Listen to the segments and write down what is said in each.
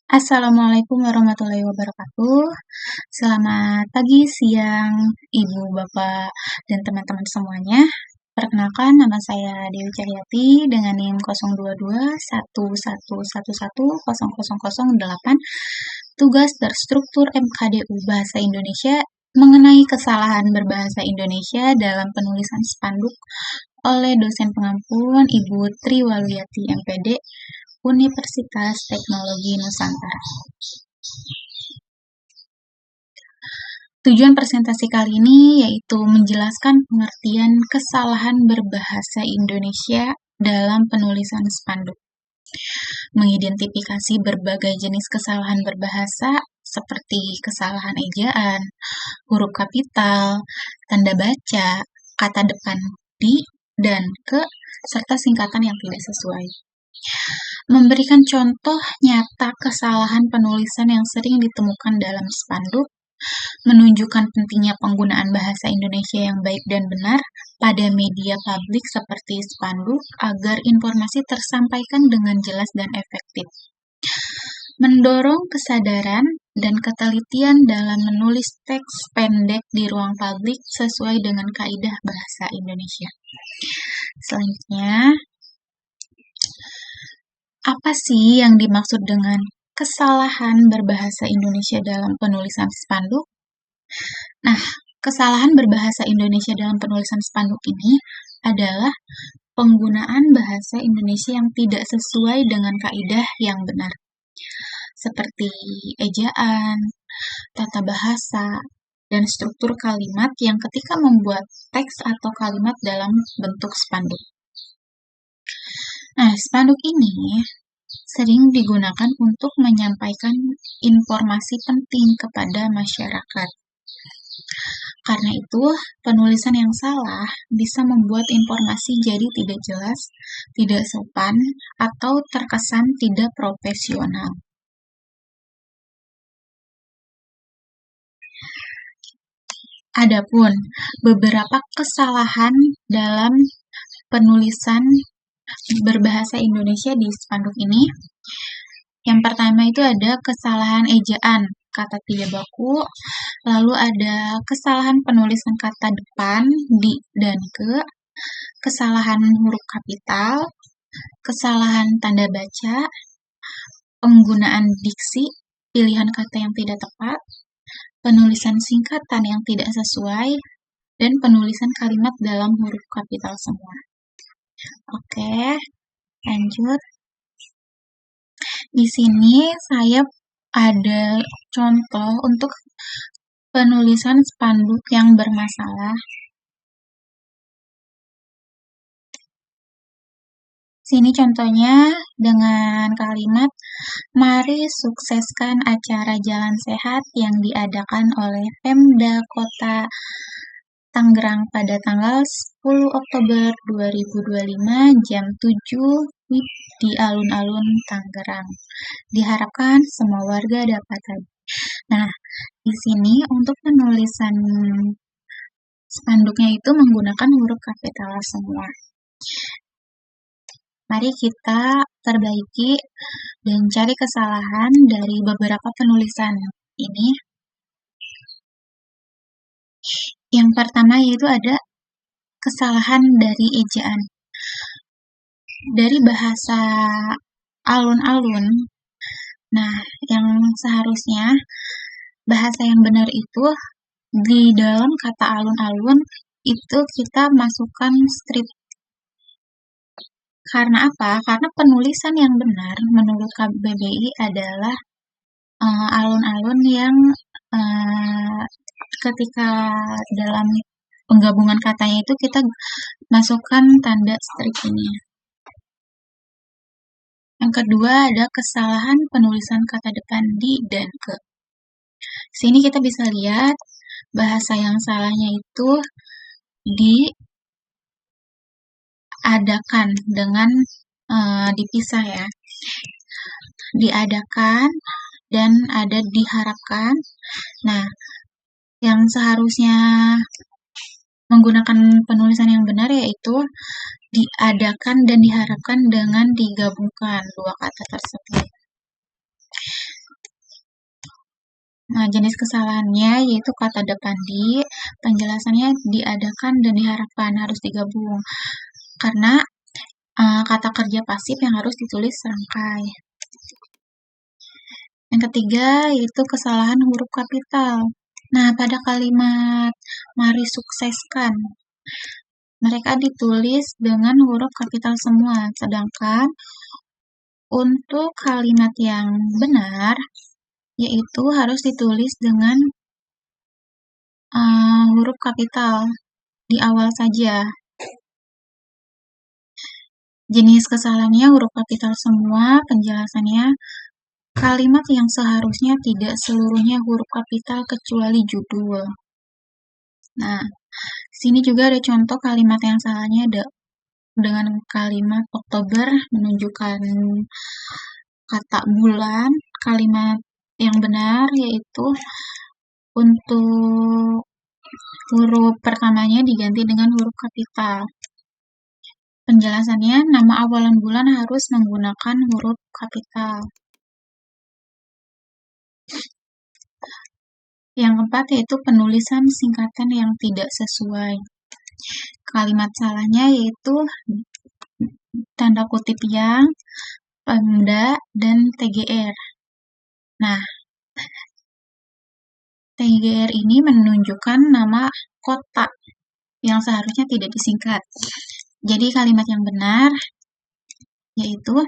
Assalamualaikum warahmatullahi wabarakatuh. Selamat pagi, siang, ibu, bapak, dan teman-teman semuanya. Perkenalkan, nama saya Dewi Cahyati dengan NIM 02211110008. Tugas terstruktur MKDU Bahasa Indonesia mengenai kesalahan berbahasa Indonesia dalam penulisan spanduk oleh dosen pengampun Ibu Triwaluiyati MPD, Universitas Teknologi Nusantara. Tujuan presentasi kali ini yaitu menjelaskan pengertian kesalahan berbahasa Indonesia dalam penulisan spanduk, mengidentifikasi berbagai jenis kesalahan berbahasa seperti kesalahan ejaan, huruf kapital, tanda baca, kata depan di dan ke, serta singkatan yang tidak sesuai. Memberikan contoh nyata kesalahan penulisan yang sering ditemukan dalam spanduk, menunjukkan pentingnya penggunaan bahasa Indonesia yang baik dan benar pada media publik seperti spanduk agar informasi tersampaikan dengan jelas dan efektif. Mendorong kesadaran dan ketelitian dalam menulis teks pendek di ruang publik sesuai dengan kaidah bahasa Indonesia. Selanjutnya, apa sih yang dimaksud dengan kesalahan berbahasa Indonesia dalam penulisan spanduk? Nah, kesalahan berbahasa Indonesia dalam penulisan spanduk ini adalah penggunaan bahasa Indonesia yang tidak sesuai dengan kaidah yang benar, seperti ejaan, tata bahasa, dan struktur kalimat yang ketika membuat teks atau kalimat dalam bentuk spanduk. Nah, spanduk ini sering digunakan untuk menyampaikan informasi penting kepada masyarakat. Karena itu, penulisan yang salah bisa membuat informasi jadi tidak jelas, tidak sopan, atau terkesan tidak profesional. Adapun beberapa kesalahan dalam penulisan berbahasa Indonesia di spanduk ini, yang pertama itu ada kesalahan ejaan kata tidak baku, lalu ada kesalahan penulisan kata depan di dan ke, kesalahan huruf kapital, kesalahan tanda baca, penggunaan diksi, pilihan kata yang tidak tepat, penulisan singkatan yang tidak sesuai, dan penulisan kalimat dalam huruf kapital semua. Oke, lanjut. Di sini saya ada contoh untuk penulisan spanduk yang bermasalah. Sini contohnya dengan kalimat, mari sukseskan acara jalan sehat yang diadakan oleh Pemda Kota Tangerang pada tanggal 10 Oktober 2025 jam 7 di alun-alun Tangerang. Diharapkan semua warga dapat hadir. Nah, di sini untuk penulisan spanduknya itu menggunakan huruf kapital semua. Mari kita perbaiki dan cari kesalahan dari beberapa penulisan ini. Yang pertama yaitu ada kesalahan dari ejaan. Dari bahasa alun-alun, nah yang seharusnya bahasa yang benar itu di dalam kata alun-alun itu kita masukkan strip. Karena apa? Karena penulisan yang benar menurut KBBI adalah alun-alun yang ketika dalam penggabungan katanya itu kita masukkan tanda strip ini. Yang kedua ada kesalahan penulisan kata depan di dan ke. Sini kita bisa lihat bahasa yang salahnya itu diadakan dengan dipisah ya. Diadakan dan ada diharapkan. Nah, yang seharusnya menggunakan penulisan yang benar yaitu diadakan dan diharapkan dengan digabungkan dua kata tersebut. Nah, jenis kesalahannya yaitu kata depan di, penjelasannya diadakan dan diharapkan harus digabung. Karena kata kerja pasif yang harus ditulis serangkai. Yang ketiga yaitu kesalahan huruf kapital. Nah, pada kalimat mari sukseskan, mereka ditulis dengan huruf kapital semua, sedangkan untuk kalimat yang benar, yaitu harus ditulis dengan huruf kapital di awal saja. Jenis kesalahannya huruf kapital semua, penjelasannya kalimat yang seharusnya tidak seluruhnya huruf kapital kecuali judul. Nah, sini juga ada contoh kalimat yang salahnya ada dengan kalimat Oktober menunjukkan kata bulan. Kalimat yang benar yaitu untuk huruf pertamanya diganti dengan huruf kapital. Penjelasannya, nama awalan bulan harus menggunakan huruf kapital. Yang keempat yaitu penulisan singkatan yang tidak sesuai. Kalimat salahnya yaitu tanda kutip yang, Pemda, dan TGR. Nah, TGR ini menunjukkan nama kota yang seharusnya tidak disingkat. Jadi kalimat yang benar yaitu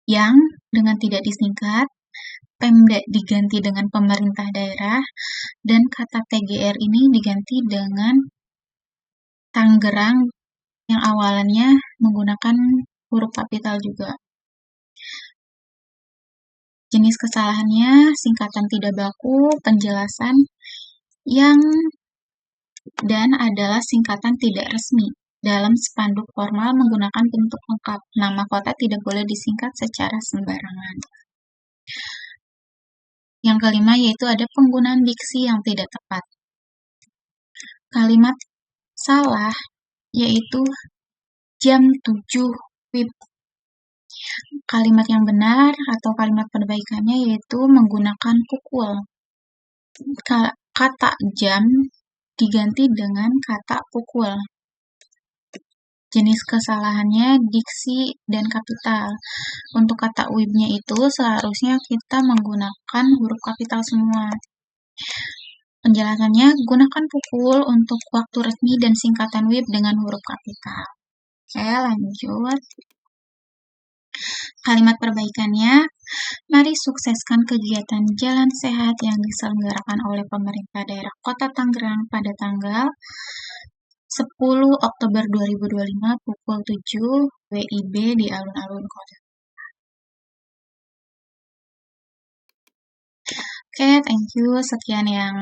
yang dengan tidak disingkat, Pemda diganti dengan pemerintah daerah, dan kata TGR ini diganti dengan Tangerang yang awalannya menggunakan huruf kapital juga. Jenis kesalahannya singkatan tidak baku, penjelasan yang dan adalah singkatan tidak resmi. Dalam spanduk formal menggunakan bentuk lengkap. Nama kota tidak boleh disingkat secara sembarangan. Yang kelima yaitu ada penggunaan diksi yang tidak tepat. Kalimat salah yaitu jam 7 WIB. Kalimat yang benar atau kalimat perbaikannya yaitu menggunakan pukul. Kata jam diganti dengan kata pukul. Jenis kesalahannya diksi dan kapital. Untuk kata WIB-nya itu seharusnya kita menggunakan huruf kapital semua. Penjelasannya, gunakan pukul untuk waktu resmi dan singkatan WIB dengan huruf kapital. Oke, lanjut. Kalimat perbaikannya, mari sukseskan kegiatan Jalan Sehat yang diselenggarakan oleh pemerintah daerah Kota Tangerang pada tanggal 10 Oktober 2025 pukul 7 WIB di alun-alun kota. Oke, thank you. Sekian yang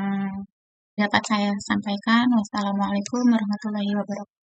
dapat saya sampaikan. Wassalamualaikum warahmatullahi wabarakatuh.